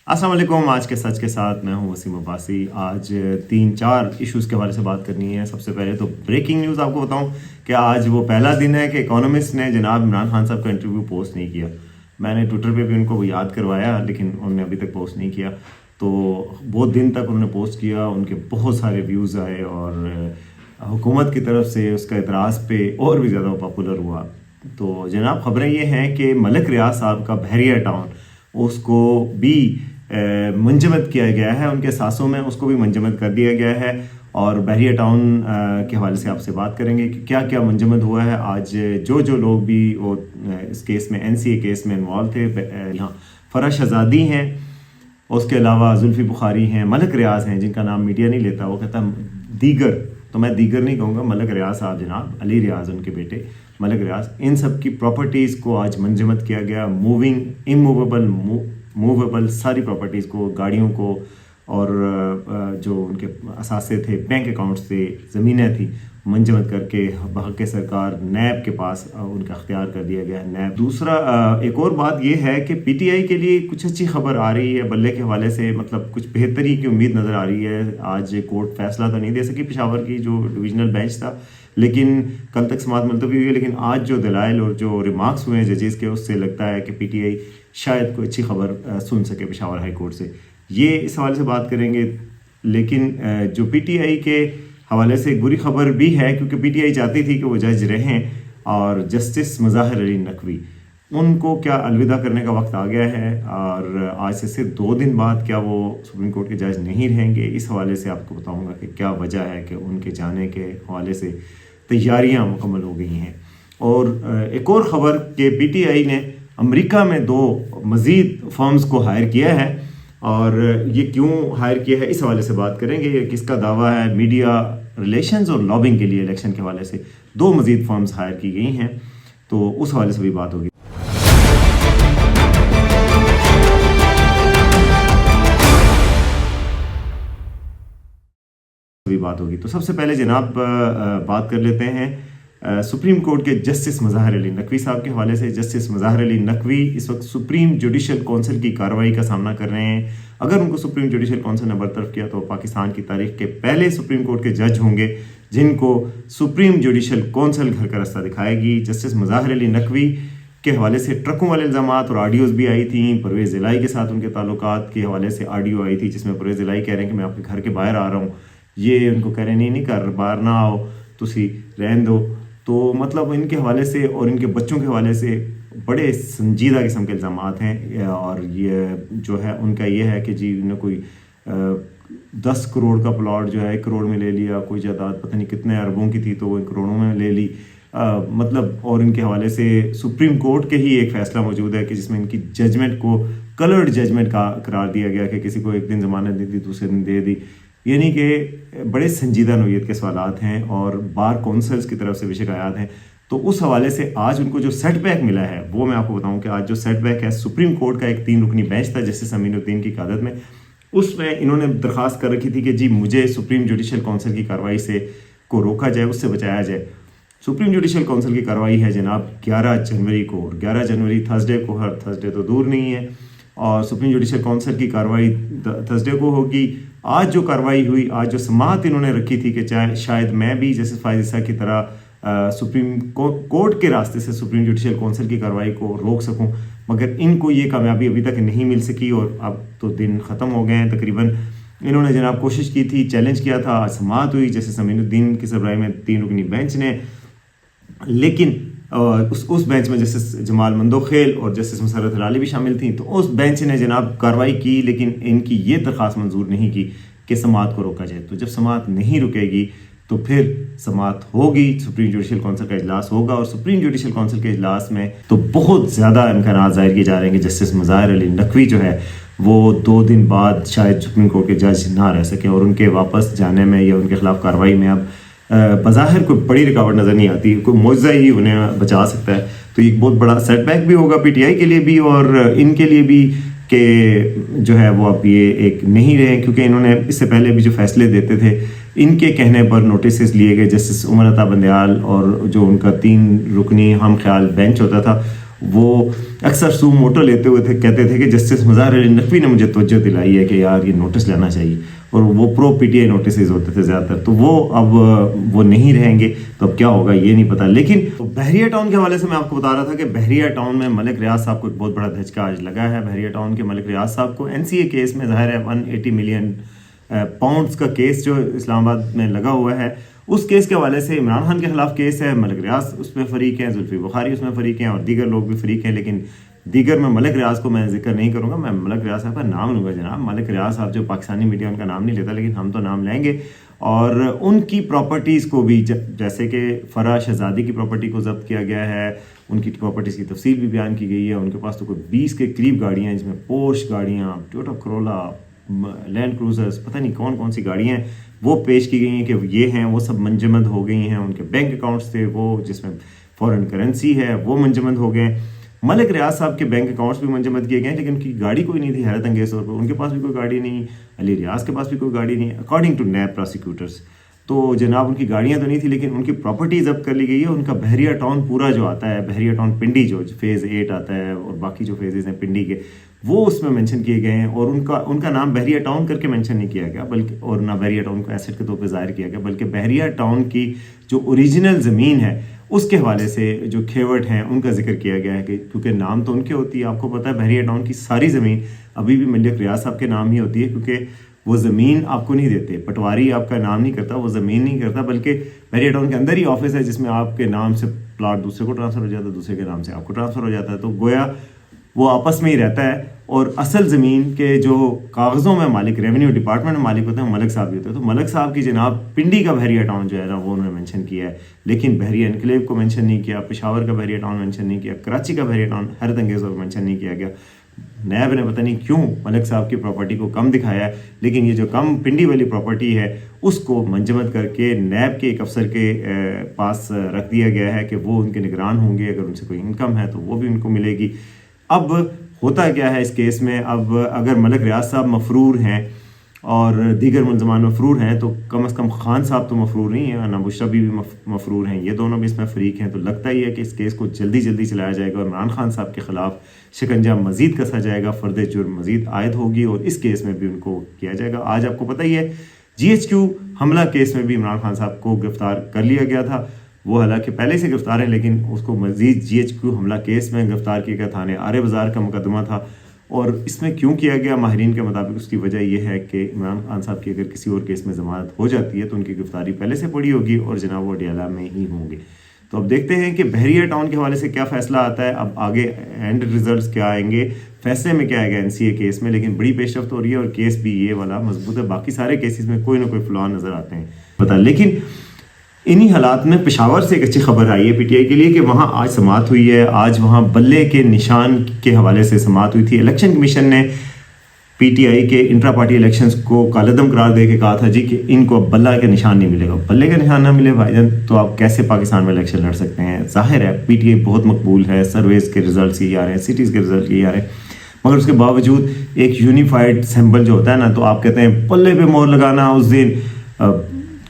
अस्सलाम वालेकुम। आज के सच के साथ मैं हूं वसीम अब्बासी। आज 3-4 इश्यूज़ के हवाले से बात करनी है। सबसे पहले तो ब्रेकिंग न्यूज़ आपको बताऊं कि आज वो पहला दिन है कि इकोनॉमिस्ट ने जनाब इमरान खान साहब का इंटरव्यू पोस्ट नहीं किया। मैंने ट्विटर पे भी उनको वो याद करवाया, लेकिन उन्होंने अभी तक पोस्ट नहीं किया। तो बहुत दिन तक उन्होंने पोस्ट किया, उनके बहुत सारे व्यूज़ आए और हुकूमत की तरफ से उसका इतराज़ पे और भी ज़्यादा पॉपुलर हुआ। तो जनाब खबरें ये हैं कि मलिक रियाज साहब का बहरिया टाउन उसको भी मुंजमद किया गया है, उनके सासों में उसको भी मुंजमद कर दिया गया है। और बहरिया टाउन के हवाले से आपसे बात करेंगे कि क्या क्या मुंजमद हुआ है। आज जो लोग भी वो इस केस में NCA केस में इन्वॉल्व थे, यहाँ फरा शहजादी हैं, उसके अलावा जुल्फी बुखारी हैं, मलिक रियाज हैं जिनका नाम मीडिया नहीं लेता, वो कहता दीगर, तो मैं दीगर नहीं कहूँगा, मलिक रियाज साहब जनाब, अली रियाज उनके बेटे मलिक रियाज, इन सब की प्रॉपर्टीज़ को आज मुंजमद किया गया। मूविंग, इमूवेबल, मूवेबल सारी प्रॉपर्टीज़ को, गाड़ियों को और जो उनके असासे थे, बैंक अकाउंट्स थे, ज़मीनें थी, मुंजमद करके बहक़ सरकार नैब के पास उनका अख्तियार कर दिया गया है। नैब दूसरा एक और बात यह है कि PTI के लिए कुछ अच्छी खबर आ रही है बल्ले के हवाले से, मतलब कुछ बेहतरी की उम्मीद नज़र आ रही है। आज कोर्ट फैसला तो नहीं दे सकी पेशावर की जो डिविजनल बेंच था, लेकिन कल तक समाअत मुलतवी हुई है। लेकिन आज जो दलाइल और जो रिमार्क्स हुए हैं जजेस के, उससे लगता है कि PTI शायद कोई अच्छी खबर सुन सके पेशावर हाई कोर्ट से। ये इस हवाले से बात करेंगे। लेकिन जो PTI के हवाले से एक बुरी खबर भी है, क्योंकि PTI चाहती थी कि वो जज रहें और जस्टिस मुज़ाहिर अली नकवी, उनको क्या अलविदा करने का वक्त आ गया है। और आज से सिर्फ 2 दिन बाद क्या वो सुप्रीम कोर्ट के जज नहीं रहेंगे। इस हवाले से आपको बताऊंगा कि क्या वजह है कि उनके जाने के हवाले से तैयारियां मुकम्मल हो गई हैं। और एक और ख़बर कि PTI ने अमेरिका में 2 मज़ीद फर्म्स को हायर किया है, और ये क्यों हायर किया है इस हवाले से बात करेंगे। ये किसका दावा है? मीडिया रिलेशंस और लॉबिंग के लिए इलेक्शन के हवाले से 2 मज़ीद फर्म्स हायर की गई हैं, तो उस हवाले से भी बात होगी। तो सबसे पहले जनाब बात कर लेते हैं सुप्रीम कोर्ट के जस्टिस मुज़ाहिर अली नकवी साहब के हवाले से। जस्टिस मुज़ाहिर अली नकवी इस वक्त सुप्रीम जुडिशल काउंसिल की कार्रवाई का सामना कर रहे हैं। अगर उनको सुप्रीम जुडिशल काउंसिल ने बरतरफ किया तो पाकिस्तान की तारीख के पहले सुप्रीम कोर्ट के जज होंगे जिनको सुप्रीम जुडिशल काउंसिल घर का रास्ता दिखाएगी। जस्टिस मुज़ाहिर अली नकवी के हवाले से ट्रकों वाले इल्ज़ामात और ऑडियोज़ भी आई थी। परवेज़ इलाही के साथ उनके ताल्लुकात के हवाले से ऑडियो आई थी, जिसमें परवेज़ इलाही कह रहे हैं कि मैं आपके घर के बाहर आ रहा हूँ, ये उनको कह रहे नहीं कर बाहर ना आओ, तुसी रहन दो। तो मतलब इनके हवाले से और इनके बच्चों के हवाले से बड़े संजीदा किस्म के इल्ज़ामात हैं। और ये जो है उनका ये है कि जी ने कोई 10 करोड़ का प्लॉट जो है 1 करोड़ में ले लिया, कोई जायदाद पता नहीं कितने अरबों की थी तो वो 1 करोड़ों में ले ली। मतलब और इनके हवाले से सुप्रीम कोर्ट के ही एक फ़ैसला मौजूद है कि जिसमें इनकी जजमेंट को कलर्ड जजमेंट का करार दिया गया कि किसी को एक दिन ज़मानत दी थी, दूसरे दिन दे दी। यानी कि बड़े संजीदा नौयत के सवालात हैं और बार कौंसल्स की तरफ से भी शिकायत हैं। तो उस हवाले से आज उनको जो सेटबैक मिला है वो मैं आपको बताऊं कि आज जो सेटबैक है, सुप्रीम कोर्ट का एक 3 रुकनी बेंच था जस्टिस अमीनुद्दीन की क़यादत में, उसमें इन्होंने दरख्वास्त कर रखी थी कि जी मुझे सुप्रीम जुडिशल काउंसिल की कार्रवाई से को रोका जाए, उससे बचाया जाए। सुप्रीम जुडिशल काउंसिल की कार्रवाई है जनाब 11 जनवरी को, और 11 जनवरी थर्सडे को, हर थर्सडे तो दूर नहीं है, और सुप्रीम जुडिशल काउंसिल की कार्रवाई थर्सडे को होगी। आज जो कार्रवाई हुई, आज जो समाअत इन्होंने रखी थी कि चाहे शायद मैं भी जस्टिस फायद ईसा की तरह सुप्रीम कोर्ट के रास्ते से सुप्रीम जुडिशल काउंसिल की कार्रवाई को रोक सकूं, मगर इनको ये कामयाबी अभी तक नहीं मिल सकी। और अब तो दिन ख़त्म हो गए हैं तकरीबन। इन्होंने जनाब कोशिश की थी, चैलेंज किया था, आज समाअत हुई जस्टिस अमीनुद्दीन की सरबराही में 3 रुकनी बेंच ने, लेकिन उस बेंच में जस्टिस जमाल मंदोखेल और जस्टिस मुसर्रत हिलाली भी शामिल थी। तो उस बेंच ने जनाब कार्रवाई की, लेकिन इनकी ये दरख्वास्त मंजूर नहीं की कि समाअत को रोका जाए। तो जब समाअत नहीं रुकेगी तो फिर समाअत होगी, सुप्रीम जुडिशल काउंसिल का इजलास होगा, और सुप्रीम जुडिशल काउंसिल के इजलास में तो बहुत ज़्यादा इम्कान ज़ाहिर किए जा रहे हैं कि जस्टिस मुज़ाहिर अली नकवी जो है वो 2 दिन बाद शायद सुप्रीम कोर्ट के जज ना रह सकें, और उनके वापस जाने में या उनके खिलाफ कार्रवाई में अब बज़ाहिर कोई बड़ी रुकावट नज़र नहीं आती, कोई मौजज़ा ही उन्हें बचा सकता है। तो एक बहुत बड़ा सेटबैक भी होगा PTI के लिए भी और इनके लिए भी कि जो है वो अब ये एक नहीं रहे, क्योंकि इन्होंने इससे पहले भी जो फैसले देते थे इनके कहने पर नोटिस लिए गए। जस्टिस उमर अता बंदयाल और जो उनका 3 रुकनी हम ख्याल बेंच होता था, وہ اکثر سو موٹو لیتے ہوئے کہتے تھے کہ جسٹس مظاہر علی نقوی نے مجھے توجہ دلائی ہے کہ یار یہ نوٹس لینا چاہیے، اور وہ پرو پی ٹی آئی نوٹسز ہوتے تھے زیادہ تر، تو وہ اب وہ نہیں رہیں گے، تو اب کیا ہوگا یہ نہیں پتا۔ لیکن بحریہ ٹاؤن کے حوالے سے میں آپ کو بتا رہا تھا کہ بحریہ ٹاؤن میں ملک ریاض صاحب کو ایک بہت بڑا دھچکا آج لگا ہے۔ بحریہ ٹاؤن کے ملک ریاض صاحب کو این سی اے کیس میں ظاہر ہے 180 ملین پاؤنڈز کا کیس جو اسلام آباد میں لگا ہوا ہے، اس کیس کے حوالے سے عمران خان کے خلاف کیس ہے، ملک ریاض اس میں فریق ہیں، زلفی بخاری اس میں فریق ہیں، اور دیگر لوگ بھی فریق ہیں، لیکن دیگر میں ملک ریاض کو میں ذکر نہیں کروں گا، میں ملک ریاض صاحب کا نام لوں گا جناب۔ ملک ریاض صاحب جو پاکستانی میڈیا ان کا نام نہیں لیتا، لیکن ہم تو نام لیں گے، اور ان کی پراپرٹیز کو بھی، جیسے کہ فرح شہزادی کی پراپرٹی کو ضبط کیا گیا ہے، ان کی پراپرٹیز کی تفصیل بھی بیان کی گئی ہے۔ ان کے پاس تو کوئی 20 کے قریب گاڑیاں ہیں، جس میں پورش گاڑیاں، ٹویوٹا کرولا، لینڈ کروزرز، پتہ نہیں کون کون سی گاڑیاں ہیں وہ پیش کی گئی ہیں کہ یہ ہیں، وہ سب منجمد ہو گئی ہیں۔ ان کے بینک اکاؤنٹس تھے وہ جس میں فورن کرنسی ہے وہ منجمد ہو گئے۔ ملک ریاض صاحب کے بینک اکاؤنٹس بھی منجمد کیے گئے ہیں، لیکن ان کی گاڑی کوئی نہیں تھی، حیرت انگیز طور پر ان کے پاس بھی کوئی گاڑی نہیں، علی ریاض کے پاس بھی کوئی گاڑی نہیں، اکارڈنگ ٹو نیب پراسیکیوٹرز۔ تو جناب ان کی گاڑیاں تو نہیں تھی، لیکن ان کی پراپرٹی ضبط کر لی گئی ہے۔ ان کا بحریہ ٹاؤن پورا جو آتا ہے، بحریہ ٹاؤن پنڈی جو فیز 8 آتا ہے، اور باقی جو فیزز ہیں پنڈی کے، وہ اس میں مینشن کیے گئے ہیں، اور ان کا نام بحریہ ٹاؤن کر کے مینشن نہیں کیا گیا، بلکہ اور نہ بحریہ ٹاؤن کو ایسٹ کے طور پہ ظاہر کیا گیا، بلکہ بحریہ ٹاؤن کی جو اوریجنل زمین ہے اس کے حوالے سے جو کھیوٹ ہیں ان کا ذکر کیا گیا ہے، کہ کیونکہ نام تو ان کے ہوتی ہے۔ آپ کو پتہ ہے بحریہ ٹاؤن کی ساری زمین ابھی بھی ملک ریاض صاحب کے نام ہی ہوتی ہے، کیونکہ وہ زمین آپ کو نہیں دیتے، پٹواری آپ کا نام نہیں کرتا، وہ زمین نہیں کرتا، بلکہ بحریہ ٹاؤن کے اندر ہی آفس ہے جس میں آپ کے نام سے پلاٹ دوسرے کو ٹرانسفر ہو جاتا ہے، دوسرے کے نام سے آپ کو ٹرانسفر ہو جاتا ہے، تو گویا وہ آپس میں ہی رہتا ہے۔ اور اصل زمین کے جو کاغذوں میں مالک، ریونیو ڈپارٹمنٹ میں مالک ہوتے ہیں، ملک صاحب بھی ہوتے ہیں۔ تو ملک صاحب کی جناب پنڈی کا بحریہ ٹاؤن جو ہے نا وہ انہوں نے مینشن کیا ہے، لیکن بحریہ انکلیو کو مینشن نہیں کیا، پشاور کا بحریہ ٹاؤن مینشن نہیں کیا، کراچی کا بحریہ ٹاؤن حیرت انگیز اور مینشن نہیں کیا گیا۔ نیب نے پتہ نہیں کیوں ملک صاحب کی پراپرٹی کو کم دکھایا ہے، لیکن یہ جو کم پنڈی والی پراپرٹی ہے اس کو منجمد کر کے نیب کے ایک افسر کے پاس رکھ دیا گیا ہے کہ وہ ان کے نگران ہوں گے، اگر ان سے کوئی انکم ہے تو وہ بھی ان کو ملے گی۔ اب ہوتا کیا ہے اس کیس میں، اب اگر ملک ریاض صاحب مفرور ہیں اور دیگر ملزمان مفرور ہیں، تو کم از کم خان صاحب تو مفرور نہیں ہیں، نہ بشرا بھی مفرور ہیں، یہ دونوں بھی اس میں فریق ہیں، تو لگتا ہی ہے کہ اس کیس کو جلدی چلایا جائے گا، اور عمران خان صاحب کے خلاف شکنجہ مزید کسا جائے گا، فرد جرم مزید عائد ہوگی، اور اس کیس میں بھی ان کو کیا جائے گا۔ آج آپ کو پتہ ہی ہے جی ایچ کیو حملہ کیس میں بھی عمران خان صاحب کو گرفتار کر لیا گیا تھا، وہ حالانکہ پہلے سے گرفتار ہیں، لیکن اس کو مزید جی ایچ کیو حملہ کیس میں گرفتار کیا گیا، تھانے آرے بازار کا مقدمہ تھا۔ اور اس میں کیوں کیا گیا، ماہرین کے مطابق اس کی وجہ یہ ہے کہ عمران خان صاحب کی اگر کسی اور کیس میں ضمانت ہو جاتی ہے تو ان کی گرفتاری پہلے سے پڑی ہوگی، اور جناب وہ ڈیالہ میں ہی ہوں گے۔ تو اب دیکھتے ہیں کہ بحریہ ٹاؤن کے حوالے سے کیا فیصلہ آتا ہے، اب آگے اینڈ ریزلٹس کیا آئیں گے، فیصلے میں کیا آئے گا این سی اے کیس میں، لیکن بڑی پیش رفت ہو رہی ہے، اور کیس بھی یہ والا مضبوط ہے، باقی سارے کیسز میں کوئی نہ کوئی فلاں نظر آتے ہیں پتہ۔ لیکن انہی حالات میں پشاور سے ایک اچھی خبر آئی ہے پی ٹی آئی کے لیے کہ وہاں آج سماعت ہوئی ہے، آج وہاں بلے کے نشان کے حوالے سے سماعت ہوئی تھی۔ الیکشن کمیشن نے پی ٹی آئی کے انٹرا پارٹی الیکشنز کو کالعدم قرار دے کے کہا تھا جی کہ ان کو بلہ کا نشان نہیں ملے گا۔ بلے کا نشان نہ ملے بھائی جان تو آپ کیسے پاکستان میں الیکشن لڑ سکتے ہیں؟ ظاہر ہے پی ٹی آئی بہت مقبول ہے، سرویز کے رزلٹس یہی آ رہے ہیں، سٹیز کے رزلٹ یہی آ رہے ہیں، مگر اس کے باوجود ایک یونیفائڈ سمبل جو ہوتا ہے نا، تو آپ کہتے ہیں پلے پہ مور لگانا، اس دن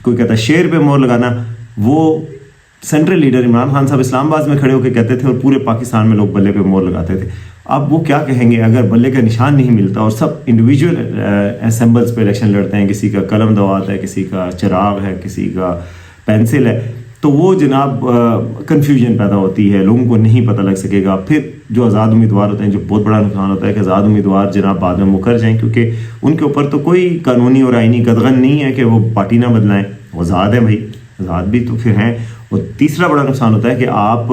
کوئی کہتا ہے شیر پہ مور لگانا، وہ سینٹرل لیڈر عمران خان صاحب اسلام آباد میں کھڑے ہو کے کہتے تھے، اور پورے پاکستان میں لوگ بلے پہ مور لگاتے تھے۔ اب وہ کیا کہیں گے اگر بلے کا نشان نہیں ملتا اور سب انڈیویجول اسمبلز پہ الیکشن لڑتے ہیں، کسی کا قلم دوات ہے، کسی کا چراغ ہے، کسی کا پینسل ہے، تو وہ جناب کنفیوژن پیدا ہوتی ہے، لوگوں کو نہیں پتہ لگ سکے گا۔ پھر جو آزاد امیدوار ہوتے ہیں، جو بہت بڑا نقصان ہوتا ہے کہ آزاد امیدوار جناب بعد میں مکر جائیں، کیونکہ ان کے اوپر تو کوئی قانونی اور آئینی قدغن نہیں ہے کہ وہ پارٹی نہ بدلائیں، وہ آزاد ہیں بھائی، آزاد بھی تو پھر ہیں۔ اور تیسرا بڑا نقصان ہوتا ہے کہ آپ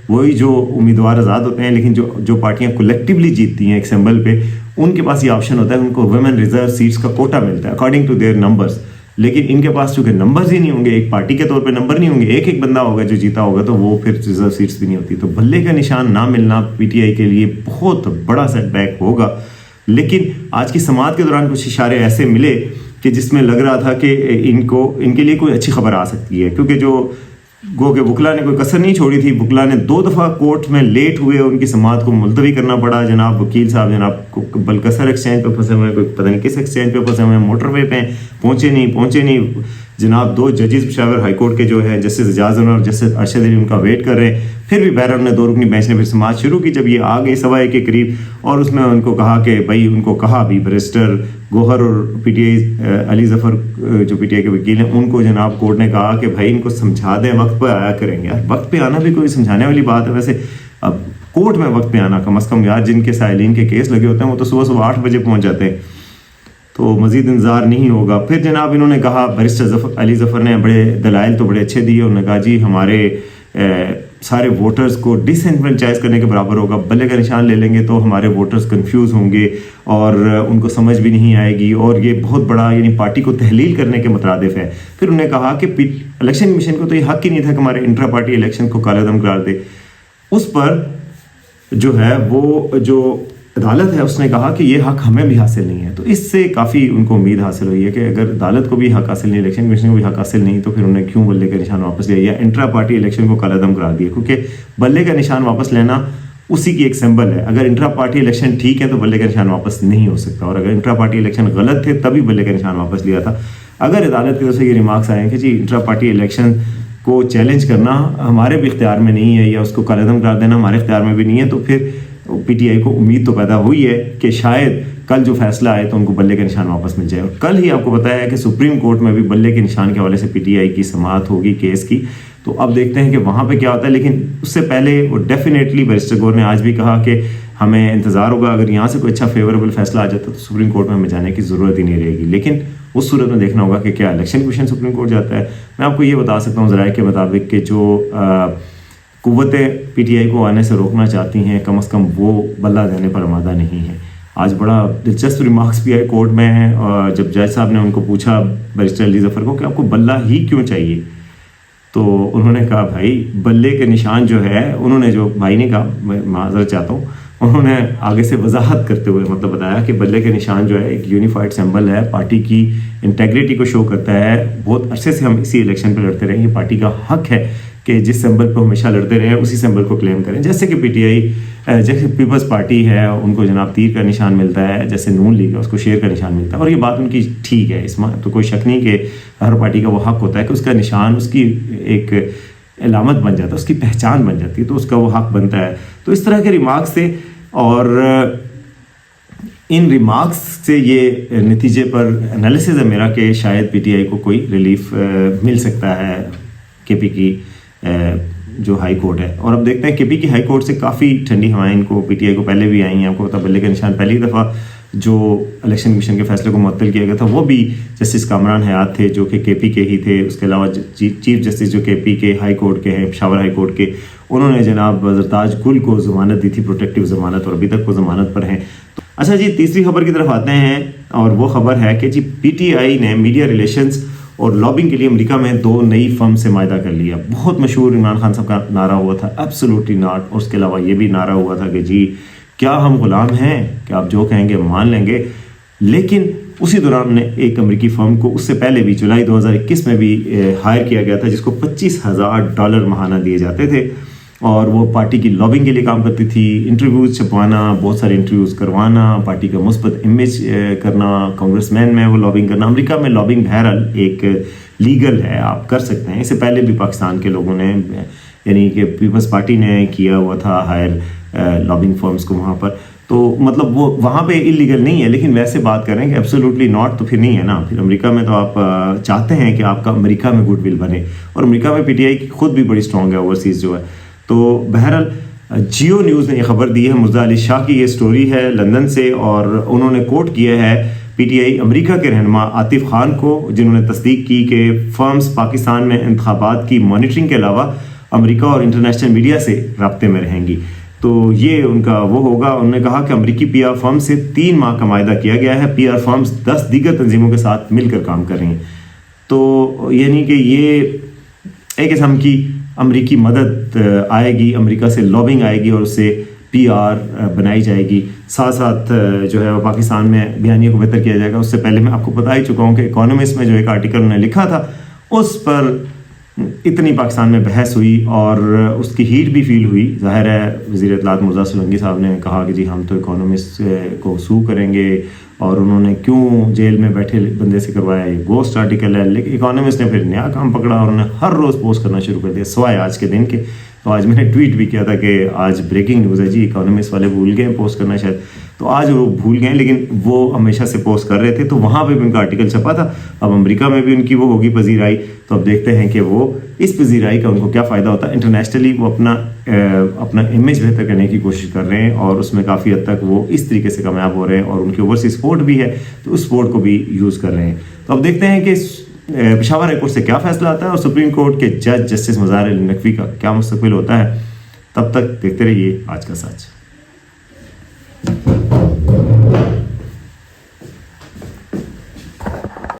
وہی جو امیدوار آزاد ہوتے ہیں، لیکن جو پارٹیاں کولیکٹیولی جیتتی ہیں ایک سمبل پہ، ان کے پاس یہ آپشن ہوتا ہے، ان کو ویمن ریزرو سیٹس کا کوٹا ملتا ہے اکارڈنگ ٹو دیئر نمبرز، لیکن ان کے پاس چونکہ نمبرز ہی نہیں ہوں گے، ایک پارٹی کے طور پہ نمبر نہیں ہوں گے، ایک بندہ ہوگا جو جیتا ہوگا، تو وہ پھر ریزرو سیٹس بھی نہیں ہوتی، تو بلے کا نشان نہ ملنا پی ٹی آئی کے لیے بہت بڑا سیٹ بیک ہوگا۔ لیکن آج کی سماعت کے دوران کچھ اشارے ایسے ملے کہ جس میں لگ رہا تھا کہ ان کے لیے کوئی اچھی خبر آ سکتی ہے، کیونکہ جو گو کہ وکلا نے کوئی کسر نہیں چھوڑی تھی، وکلا نے 2 دفعہ کورٹ میں لیٹ ہوئے، ان کی سماعت کو ملتوی کرنا پڑا، جناب وکیل صاحب جناب بلکسر ایکسچینج پہ پھنسے ہوئے ہیں، کوئی پتہ نہیں کس ایکسچینج پہ پھنسے ہوئے ہیں، موٹر وے پہ پہنچے نہیں، جناب 2 ججز پشاور ہائی کورٹ کے جو ہے جسٹس اعجاز انور اور جسٹس ارشد علی ان کا ویٹ کر رہے ہیں، फिर भी बहरहाल ने 2 रुकनी बेंच ने फिर समाअत शुरू की जब ये आ गए 1:15 के करीब, और उसमें उनको कहा कि भाई, उनको कहा भी बैरिस्टर गौहर और पीटीआई अली जफर जो पीटीआई के वकील हैं, उनको जनाब कोर्ट ने कहा कि भाई इनको समझा दें, वक्त पर आया करेंगे। यार वक्त पे आना भी कोई समझाने वाली बात है? वैसे अब कोर्ट में वक्त पे आना कम अज़ कम यार, जिनके साइलिन के केस लगे होते हैं वो तो सुबह 8 बजे पहुंच जाते हैं, तो मज़ीद इंतज़ार नहीं होगा। फिर जनाब इन्होंने कहा, बैरिस्टर अली ज़फ़र ने बड़े दलाइल तो बड़े अच्छे दिए। उन्होंने कहा जी हमारे सारे वोटर्स को डिसएनफ्रेंचाइज करने के बराबर होगा, बल्ले का निशान ले लेंगे तो हमारे वोटर्स कंफ्यूज होंगे और उनको समझ भी नहीं आएगी, और ये बहुत बड़ा यानी पार्टी को तहलील करने के मुतरादिफ है। फिर उन्होंने कहा कि इलेक्शन कमीशन को तो ये हक ही नहीं था कि हमारे इंट्रा पार्टी इलेक्शन को कालेदम करार दे। उस पर जो है वो जो अदालत है उसने कहा कि ये हक हमें भी हासिल नहीं है। तो इससे काफ़ी उनको उम्मीद हासिल हुई है कि अगर अदालत को भी हक हासिल नहीं, इलेक्शन कमीशन को भी हक हासिल नहीं, तो फिर उन्हें क्यों बल्ले का निशान वापस लिया या इंट्रा पार्टी इलेक्शन को कालेदम करा दिया? क्योंकि बल्ले का निशान वापस लेना उसी की एक सिंबल है। अगर इंट्रा पार्टी इलेक्शन ठीक है तो बल्ले का निशान वापस नहीं हो सकता, और अगर इंट्रा पार्टी इलेक्शन गलत थे तभी बल्ले का निशान वापस लिया था। अगर अदालत की तरफ से ये रिमार्क्स आए कि जी इंट्रा पार्टी इलेक्शन को चैलेंज करना हमारे भी इख्तियार में नहीं है या उसको कालेदम करार देना हमारे इख्तियार में भी नहीं है, तो फिर पीटीआई को उम्मीद तो पैदा हुई है कि शायद कल जो फैसला आए तो उनको बल्ले का निशान वापस मिल जाए। और कल ही आपको बताया है कि सुप्रीम कोर्ट में भी बल्ले के निशान के हवाले से पीटीआई की समाअत होगी केस की, तो अब देखते हैं कि वहाँ पे क्या होता है। लेकिन उससे पहले वो डेफिनेटली बैरिस्टर गौहर ने आज भी कहा कि हमें इंतज़ार होगा, अगर यहाँ से कोई अच्छा फेवरेबल फैसला आ जाता तो सुप्रीम कोर्ट में हमें जाने की ज़रूरत ही नहीं रहेगी। लेकिन उस सूरत में देखना होगा कि क्या इलेक्शन कमीशन सुप्रीम कोर्ट जाता है। मैं आपको ये बता सकता हूँ ज़राए के मुताबिक कि जो कुव्वतें पीटीआई को आने से रोकना चाहती हैं, कम से कम वो बल्ला देने पर आमादा नहीं है। आज बड़ा दिलचस्प रिमार्क्स भी आए कोर्ट में, जब जज साहब ने उनको पूछा बैरिस्टर अली ज़फ़र को कि आपको बल्ला ही क्यों चाहिए, तो उन्होंने कहा भाई बल्ले के निशान जो है, उन्होंने जो भाई ने कहा, मैं माज़रत चाहता हूँ, उन्होंने आगे से वजाहत करते हुए मतलब बताया कि बल्ले के निशान जो है एक यूनिफाइड सिंबल है, पार्टी की इंटेग्रिटी को शो करता है। बहुत अरसे से हम इसी इलेक्शन पर लड़ते रहे, ये पार्टी का हक है कि जिस सिंबल पर हमेशा लड़ते रहे उसी सिंबल को क्लेम करें। जैसे कि पीटीआई, जैसे पीपल्स पार्टी है उनको जनाब तीर का निशान मिलता है, जैसे नून लीग है उसको शेर का निशान मिलता है, और ये बात उनकी ठीक है, इसमें तो कोई शक नहीं कि हर पार्टी का वो हक होता है कि उसका निशान उसकी एक अलामत बन जाता है, उसकी पहचान बन जाती है, तो उसका वो हक बनता है। तो इस तरह के रिमार्क्स थे, और इन रिमार्क्स से ये नतीजे पर एनालिसिस है मेरा कि शायद पीटीआई को कोई रिलीफ मिल सकता है केपी की जो हाई कोर्ट है। और अब देखते हैं केपी की हाई कोर्ट से काफ़ी ठंडी हवाएं इनको पीटीआई को पहले भी आई हैं। आपको पता बल्ले का निशान पहली दफ़ा जो इलेक्शन कमीशन के फैसले को मुअत्तल किया गया था वो भी जस्टिस कामरान हयात थे जो कि केपी के ही थे। उसके अलावा चीफ जस्टिस जो केपी के हाई कोर्ट के हैं, पेशावर हाई कोर्ट के, उन्होंने जनाब जरताज गुल को ज़मानत दी थी, प्रोटेक्टिव ज़मानत, और अभी तक वो ज़मानत पर हैं। अच्छा जी, तीसरी खबर की तरफ आते हैं, और वो खबर है कि जी पीटीआई ने मीडिया रिलेशंस और लॉबिंग के लिए अमेरिका में 2 नई फर्म से मायदा कर लिया। बहुत मशहूर इमरान खान साहब का नारा हुआ था एब्सोल्युटली नॉट, और उसके अलावा ये भी नारा हुआ था कि जी क्या हम गुलाम हैं, कि आप जो कहेंगे मान लेंगे। लेकिन उसी दौरान ने एक अमेरिकी फर्म को उससे पहले भी जुलाई 2021 में भी हायर किया गया था, जिसको $25,000 माहाना दिए जाते थे, और वो पार्टी की लॉबिंग के लिए काम करती थी, इंटरव्यूज़ छपवाना, बहुत सारे इंटरव्यूज़ करवाना, पार्टी का मुस्बत इमेज करना, कांग्रेसमैन में वो लॉबिंग करना। अमेरिका में लॉबिंग बहरहाल एक लीगल है, आप कर सकते हैं। इससे पहले भी पाकिस्तान के लोगों ने, यानी कि पीपल्स पार्टी ने किया हुआ था हायर लॉबिंग फर्म्स को वहाँ पर, तो मतलब वो वहाँ पे इलीगल नहीं है। लेकिन वैसे बात करें कि एब्सोल्युटली नॉट तो फिर नहीं है ना। फिर अमेरिका में तो आप चाहते हैं कि आपका अमेरिका में गुडविल बने, और अमेरिका में पीटीआई की खुद भी बड़ी स्ट्रॉन्ग है ओवरसीज़ जो है। तो बहरहाल जियो न्यूज़ ने यह खबर दी है, मुर्जा अली शाह की ये स्टोरी है लंदन से, और उन्होंने कोट किया है पीटीआई अमेरिका के रहनुमा आतिफ खान को, जिन्होंने तस्दीक की कि फर्म्स पाकिस्तान में इंतखाबात की मॉनिटरिंग के अलावा अमेरिका और इंटरनेशनल मीडिया से राब्ते में रहेंगी। तो ये उनका वो होगा। उन्होंने कहा कि अमेरिकी पीआर फर्म से 3 माह का मायदा किया गया है। पीआर फर्म्स 10 दीगर तंजीमों के साथ मिलकर काम कर रही हैं। तो यानी कि ये एक किस्म की अमेरिकी मदद आएगी, अमेरिका से लॉबिंग आएगी और उससे पीआर बनाई जाएगी। साथ साथ जो है वो पाकिस्तान में बयानियों को बेहतर किया जाएगा। उससे पहले मैं आपको बता ही चुका हूँ कि इकोनॉमिस्ट में जो एक आर्टिकल उन्होंने लिखा था उस पर इतनी पाकिस्तान में बहस हुई और उसकी हीट भी फील हुई। जाहिर है वज़ीर इत्तलात मुर्जा सोलंकी साहब ने कहा कि जी हम तो इकोनॉमिस्ट को सू करेंगे, और उन्होंने क्यों जेल में बैठे बंदे से करवाया, ये गोस्ट आर्टिकल है। लेकिन इकोनॉमिस्ट ने फिर नया काम पकड़ा और उन्होंने हर रोज़ पोस्ट करना शुरू कर दिया, सिवाय आज के दिन के। تو آج میں نے ٹویٹ بھی کیا تھا کہ آج بریکنگ نیوز ہے جی، اکانومسٹ والے بھول گئے پوسٹ کرنا شاید، تو آج وہ بھول گئے، لیکن وہ ہمیشہ سے پوسٹ کر رہے تھے، تو وہاں پہ بھی ان کا آرٹیکل چھپا تھا۔ اب امریکہ میں بھی ان کی وہ ہوگی پذیرائی، تو اب دیکھتے ہیں کہ وہ اس پذیرائی کا ان کو کیا فائدہ ہوتا ہے۔ انٹرنیشنلی وہ اپنا امیج بہتر کرنے کی کوشش کر رہے ہیں، اور اس میں کافی حد تک وہ اس طریقے سے کامیاب ہو رہے ہیں، اور ان کے اوورسیز سپورٹ بھی ہے تو اس سپورٹ کو بھی یوز کر رہے ہیں۔ تو اب دیکھتے ہیں کہ پشاور ہائی کورٹ سے کیا فیصلہ آتا ہے، اور سپریم کورٹ کے جج جسٹس مظاہر علی نقوی کا کیا مستقبل ہوتا ہے۔ تب تک دیکھتے رہیے آج کا سچ۔